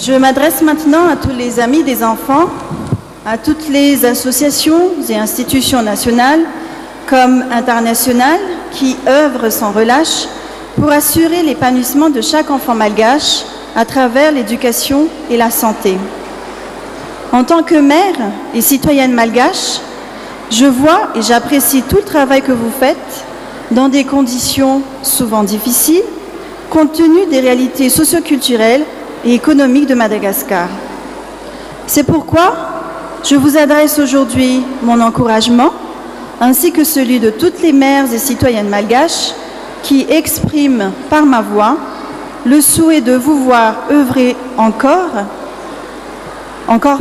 Je m'adresse maintenant à tous les amis des enfants, à toutes les associations et institutions nationales comme internationales qui œuvrent sans relâche pour assurer l'épanouissement de chaque enfant malgache à travers l'éducation et la santé. En tant que mère et citoyenne malgache, je vois et j'apprécie tout le travail que vous faites dans des conditions souvent difficiles, compte tenu des réalités socioculturelles et économiques de Madagascar. C'est pourquoi je vous adresse aujourd'hui mon encouragement, ainsi que celui de toutes les mères et citoyennes malgaches qui expriment par ma voix le souhait de vous voir œuvrer encore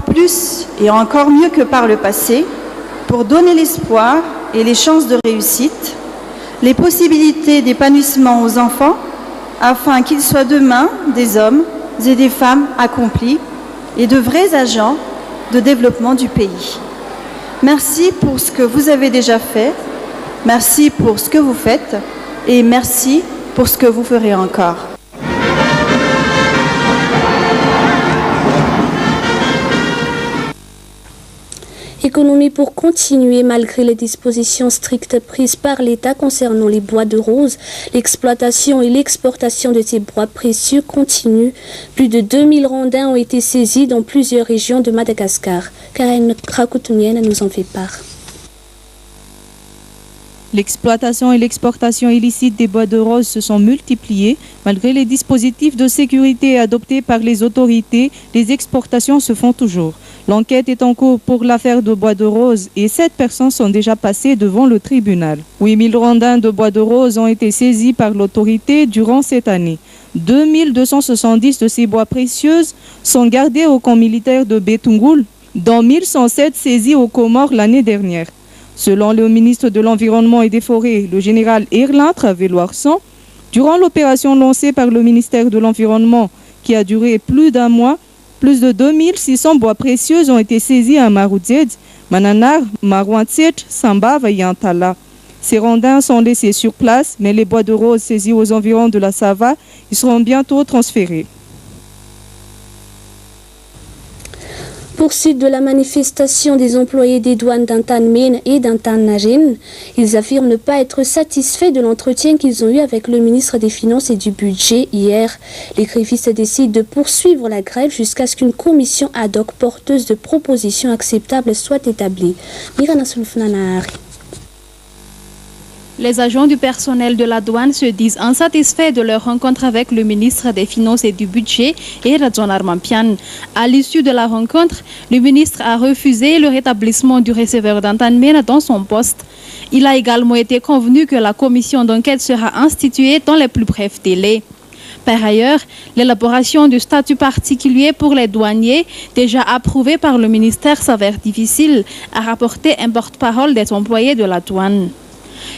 plus et encore mieux que par le passé, pour donner l'espoir et les chances de réussite, les possibilités d'épanouissement aux enfants, afin qu'ils soient demain des hommes et des femmes accomplis et de vrais agents de développement du pays. Merci pour ce que vous avez déjà fait, merci pour ce que vous faites et merci pour ce que vous ferez encore. Économie pour continuer malgré les dispositions strictes prises par l'État concernant les bois de rose. L'exploitation et l'exportation de ces bois précieux continuent. Plus de 2000 rondins ont été saisis dans plusieurs régions de Madagascar. Karen Krakoutounienne nous en fait part. L'exploitation et l'exportation illicite des bois de rose se sont multipliées. Malgré les dispositifs de sécurité adoptés par les autorités, les exportations se font toujours. L'enquête est en cours pour l'affaire de bois de rose et 7 personnes sont déjà passées devant le tribunal. 8000 rondins de bois de rose ont été saisis par l'autorité durant cette année. 2270 de ces bois précieux sont gardés au camp militaire de Betungul, dont 1107 saisis aux Comores l'année dernière. Selon le ministre de l'Environnement et des Forêts, le général Erlin Traveloirsan, durant l'opération lancée par le ministère de l'Environnement qui a duré plus d'un mois, plus de 2600 bois précieux ont été saisis à Maroudzed, Mananar, Marouantset, Sambava et Antala. Ces rondins sont laissés sur place, mais les bois de rose saisis aux environs de la Sava, ils seront bientôt transférés. Poursuite de la manifestation des employés des douanes d'Antanmen et d'Antannagen. Ils affirment ne pas être satisfaits de l'entretien qu'ils ont eu avec le ministre des Finances et du Budget hier. Les grévistes décident de poursuivre la grève jusqu'à ce qu'une commission ad hoc porteuse de propositions acceptables soit établie. Mirana Sulfnanari. Les agents du personnel de la douane se disent insatisfaits de leur rencontre avec le ministre des Finances et du Budget, Radjon Armampian. À l'issue de la rencontre, le ministre a refusé le rétablissement du receveur d'Antanmen dans son poste. Il a également été convenu que la commission d'enquête sera instituée dans les plus brefs délais. Par ailleurs, l'élaboration du statut particulier pour les douaniers, déjà approuvé par le ministère, s'avère difficile, a rapporté un porte-parole des employés de la douane.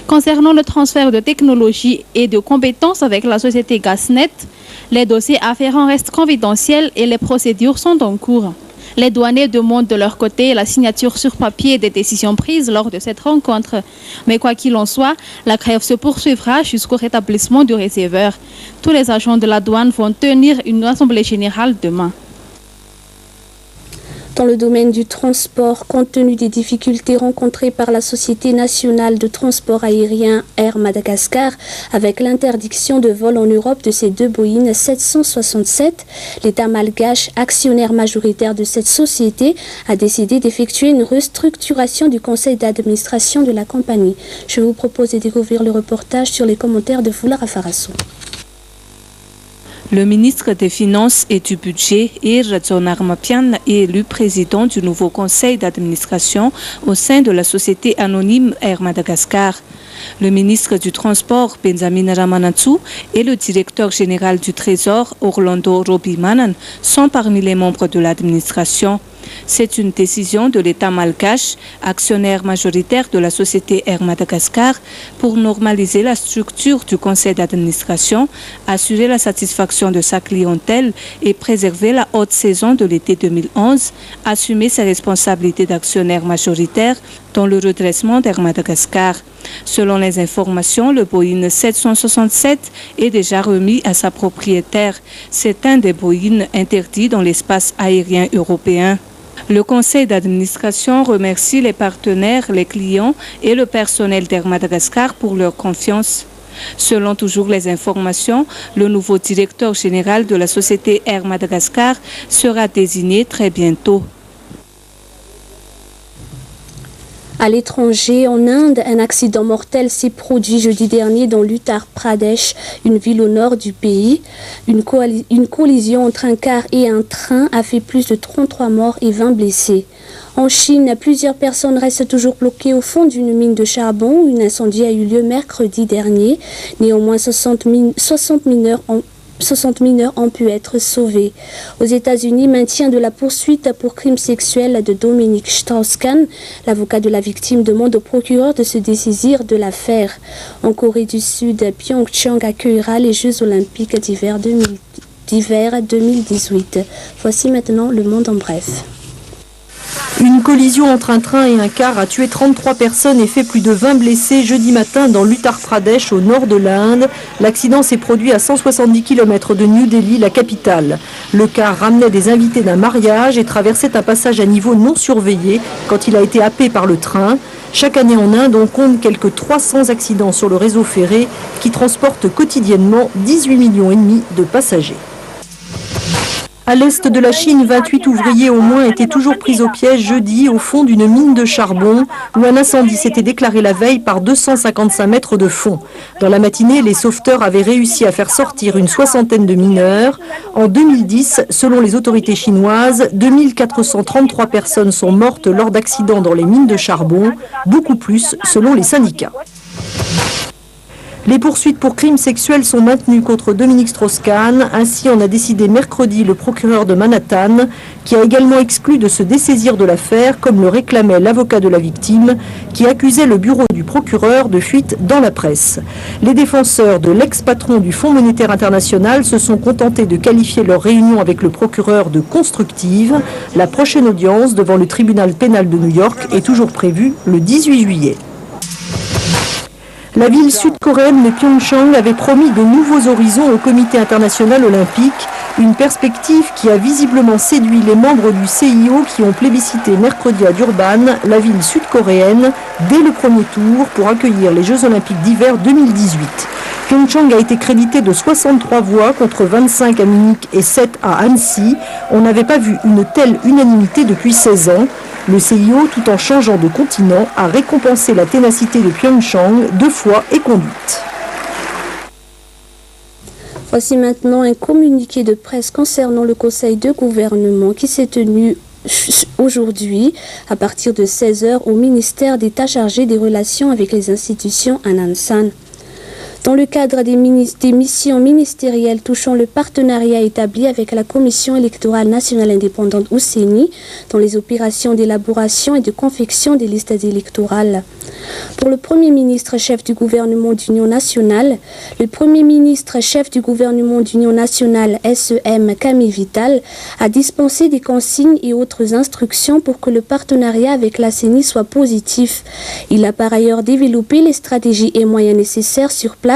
Concernant le transfert de technologie et de compétences avec la société Gasnet, les dossiers afférents restent confidentiels et les procédures sont en cours. Les douaniers demandent de leur côté la signature sur papier des décisions prises lors de cette rencontre. Mais quoi qu'il en soit, la grève se poursuivra jusqu'au rétablissement du receveur. Tous les agents de la douane vont tenir une assemblée générale demain. Dans le domaine du transport, compte tenu des difficultés rencontrées par la Société nationale de transport aérien Air Madagascar avec l'interdiction de vol en Europe de ces deux Boeing 767, l'État malgache, actionnaire majoritaire de cette société, a décidé d'effectuer une restructuration du conseil d'administration de la compagnie. Je vous propose de découvrir le reportage sur les commentaires de Foulara Farasso. Le ministre des Finances et du Budget, Radjon Armampian, est élu président du nouveau conseil d'administration au sein de la société anonyme Air Madagascar. Le ministre du Transport, Benjamin Ramanatsu, et le directeur général du Trésor, Orlando Robimanan, sont parmi les membres de l'administration. C'est une décision de l'État malgache, actionnaire majoritaire de la société Air Madagascar, pour normaliser la structure du conseil d'administration, assurer la satisfaction de sa clientèle et préserver la haute saison de l'été 2011, assumer ses responsabilités d'actionnaire majoritaire dans le redressement d'Air Madagascar. Selon les informations, le Boeing 767 est déjà remis à sa propriétaire. C'est un des Boeing interdits dans l'espace aérien européen. Le conseil d'administration remercie les partenaires, les clients et le personnel d'Air Madagascar pour leur confiance. Selon toujours les informations, le nouveau directeur général de la société Air Madagascar sera désigné très bientôt. À l'étranger, en Inde, un accident mortel s'est produit jeudi dernier dans l'Uttar Pradesh, une ville au nord du pays. Une collision entre un car et un train a fait plus de 33 morts et 20 blessés. En Chine, plusieurs personnes restent toujours bloquées au fond d'une mine de charbon où un incendie a eu lieu mercredi dernier. Néanmoins, 60 mineurs ont pu être sauvés. Aux États-Unis, maintien de la poursuite pour crime sexuel de Dominique Strauss-Kahn. L'avocat de la victime demande au procureur de se dessaisir de l'affaire. En Corée du Sud, Pyeongchang accueillera les Jeux olympiques d'hiver 2018. Voici maintenant le monde en bref. Une collision entre un train et un car a tué 33 personnes et fait plus de 20 blessés jeudi matin dans l'Uttar Pradesh, au nord de l'Inde. L'accident s'est produit à 170 km de New Delhi, la capitale. Le car ramenait des invités d'un mariage et traversait un passage à niveau non surveillé quand il a été happé par le train. Chaque année en Inde, on compte quelques 300 accidents sur le réseau ferré qui transporte quotidiennement 18,5 millions de passagers. À l'est de la Chine, 28 ouvriers au moins étaient toujours pris au piège jeudi au fond d'une mine de charbon où un incendie s'était déclaré la veille par 255 mètres de fond. Dans la matinée, les sauveteurs avaient réussi à faire sortir une soixantaine de mineurs. En 2010, selon les autorités chinoises, 2433 personnes sont mortes lors d'accidents dans les mines de charbon, beaucoup plus selon les syndicats. Les poursuites pour crimes sexuels sont maintenues contre Dominique Strauss-Kahn. Ainsi en a décidé mercredi le procureur de Manhattan, qui a également exclu de se dessaisir de l'affaire, comme le réclamait l'avocat de la victime, qui accusait le bureau du procureur de fuite dans la presse. Les défenseurs de l'ex-patron du Fonds monétaire international se sont contentés de qualifier leur réunion avec le procureur de constructive. La prochaine audience devant le tribunal pénal de New York est toujours prévue le 18 juillet. La ville sud-coréenne de Pyeongchang avait promis de nouveaux horizons au comité international olympique, une perspective qui a visiblement séduit les membres du CIO qui ont plébiscité mercredi à Durban, la ville sud-coréenne, dès le premier tour pour accueillir les Jeux olympiques d'hiver 2018. Pyeongchang a été crédité de 63 voix contre 25 à Munich et 7 à Annecy. On n'avait pas vu une telle unanimité depuis 16 ans. Le CIO, tout en changeant de continent, a récompensé la ténacité de Pyeongchang 2 fois et conduite. Voici maintenant un communiqué de presse concernant le conseil de gouvernement qui s'est tenu aujourd'hui à partir de 16h au ministère d'État chargé des relations avec les institutions à Nansan. Dans le cadre des missions ministérielles touchant le partenariat établi avec la Commission électorale nationale indépendante ou CENI dans les opérations d'élaboration et de confection des listes électorales. Pour le Premier ministre chef du gouvernement d'Union nationale, le Premier ministre chef du gouvernement d'Union nationale SEM Camille Vital a dispensé des consignes et autres instructions pour que le partenariat avec la CENI soit positif. Il a par ailleurs développé les stratégies et moyens nécessaires sur place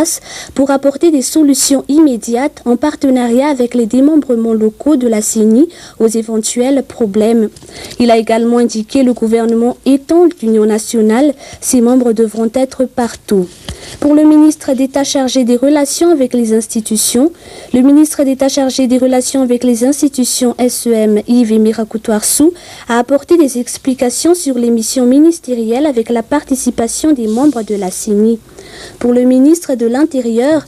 pour apporter des solutions immédiates en partenariat avec les démembrements locaux de la CENI aux éventuels problèmes. Il a également indiqué le gouvernement étant l'Union nationale, ses membres devront être partout. Pour le ministre d'État chargé des relations avec les institutions, le ministre d'État chargé des relations avec les institutions SEM Yves Mirakoutoarsou a apporté des explications sur les missions ministérielles avec la participation des membres de la CENI. Pour le ministre de l'Intérieur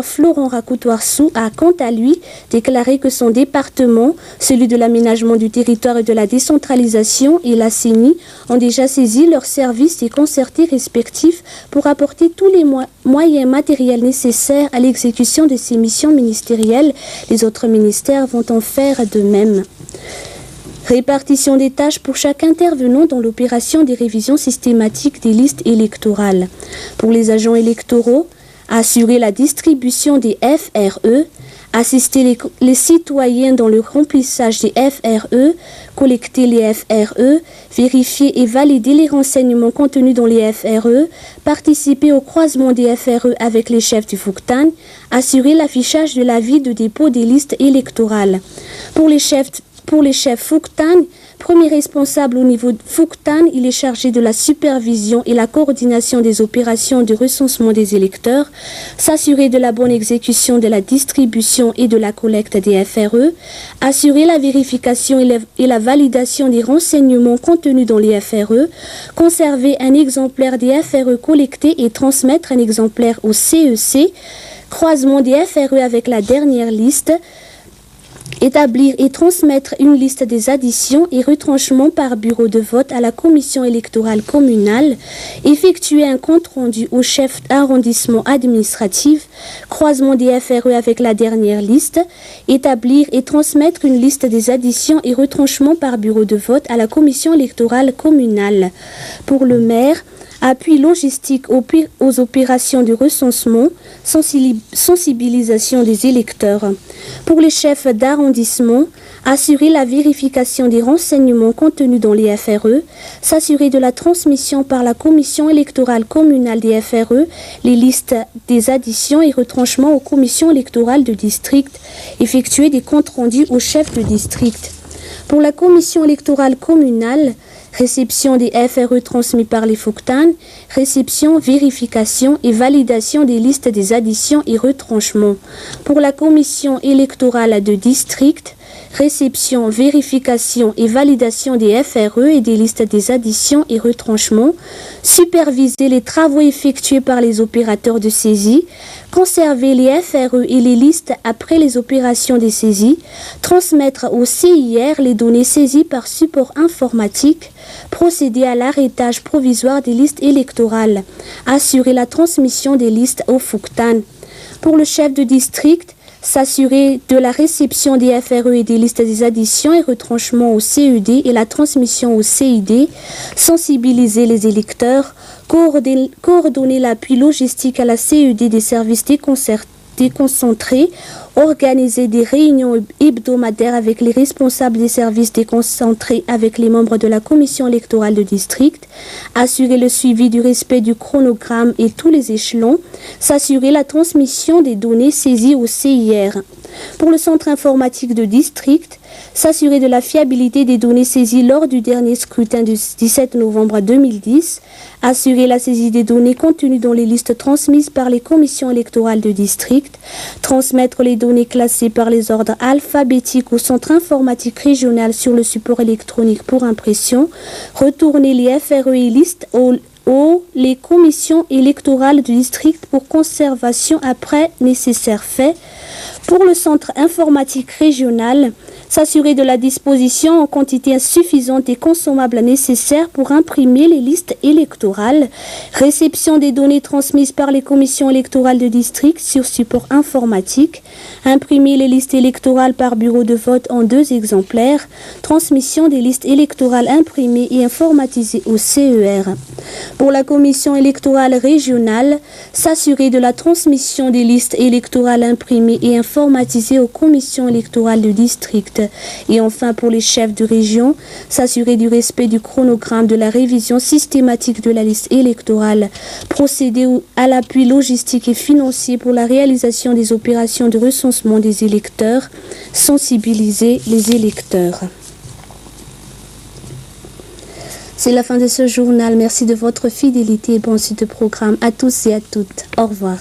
Florent Rakoutoarsou a quant à lui déclaré que son département, celui de l'aménagement du territoire et de la décentralisation et la CENI ont déjà saisi leurs services et concertés respectifs pour apporter tous les moyens matériels nécessaires à l'exécution de ces missions ministérielles. Les autres ministères vont en faire de même. Répartition des tâches pour chaque intervenant dans l'opération des révisions systématiques des listes électorales. Pour les agents électoraux, assurer la distribution des FRE, assister les citoyens dans le remplissage des FRE, collecter les FRE, vérifier et valider les renseignements contenus dans les FRE, participer au croisement des FRE avec les chefs du Fouktan, assurer l'affichage de l'avis de dépôt des listes électorales. Pour les chefs Fouktan, premier responsable au niveau de Fouktan, il est chargé de la supervision et la coordination des opérations de recensement des électeurs, s'assurer de la bonne exécution de la distribution et de la collecte des FRE, assurer la vérification et la validation des renseignements contenus dans les FRE, conserver un exemplaire des FRE collectés et transmettre un exemplaire au CEC, croisement des FRE avec la dernière liste, établir et transmettre une liste des additions et retranchements par bureau de vote à la commission électorale communale, effectuer un compte-rendu au chef d'arrondissement administratif, croisement des FRE avec la dernière liste, établir et transmettre une liste des additions et retranchements par bureau de vote à la commission électorale communale. Pour le maire, appui logistique aux opérations de recensement, sensibilisation des électeurs. Pour les chefs d'arrondissement, assurer la vérification des renseignements contenus dans les FRE, s'assurer de la transmission par la commission électorale communale des FRE, les listes des additions et retranchements aux commissions électorales de district, effectuer des comptes rendus aux chefs de district. Pour la commission électorale communale, réception des FRE transmis par les Fouktan, réception, vérification et validation des listes des additions et retranchements. Pour la commission électorale de district, réception, vérification et validation des FRE et des listes des additions et retranchements, superviser les travaux effectués par les opérateurs de saisie, conserver les FRE et les listes après les opérations de saisie, transmettre au CIR les données saisies par support informatique, procéder à l'arrêtage provisoire des listes électorales, assurer la transmission des listes au Fouktan. Pour le chef de district, s'assurer de la réception des FRE et des listes des additions et retranchements au CED et la transmission au CID, sensibiliser les électeurs, coordonner l'appui logistique à la CED des services déconcentrés, organiser des réunions hebdomadaires avec les responsables des services déconcentrés avec les membres de la commission électorale de district, assurer le suivi du respect du chronogramme et tous les échelons, s'assurer la transmission des données saisies au CIR. Pour le centre informatique de district, s'assurer de la fiabilité des données saisies lors du dernier scrutin du 17 novembre 2010, assurer la saisie des données contenues dans les listes transmises par les commissions électorales de district, transmettre les données classées par les ordres alphabétiques au centre informatique régional sur le support électronique pour impression, retourner les FRE et listes les commissions électorales du district pour conservation après nécessaire fait. Pour le centre informatique régional, s'assurer de la disposition en quantité suffisante des consommables nécessaires pour imprimer les listes électorales, réception des données transmises par les commissions électorales de district sur support informatique, imprimer les listes électorales par bureau de vote en 2 exemplaires, transmission des listes électorales imprimées et informatisées au CER. Pour la commission électorale régionale, s'assurer de la transmission des listes électorales imprimées et informatisées aux commissions électorales de district. Et enfin, pour les chefs de région, s'assurer du respect du chronogramme de la révision systématique de la liste électorale, procéder à l'appui logistique et financier pour la réalisation des opérations de recensement des électeurs, sensibiliser les électeurs. C'est la fin de ce journal. Merci de votre fidélité et bon suite de programme à tous et à toutes. Au revoir.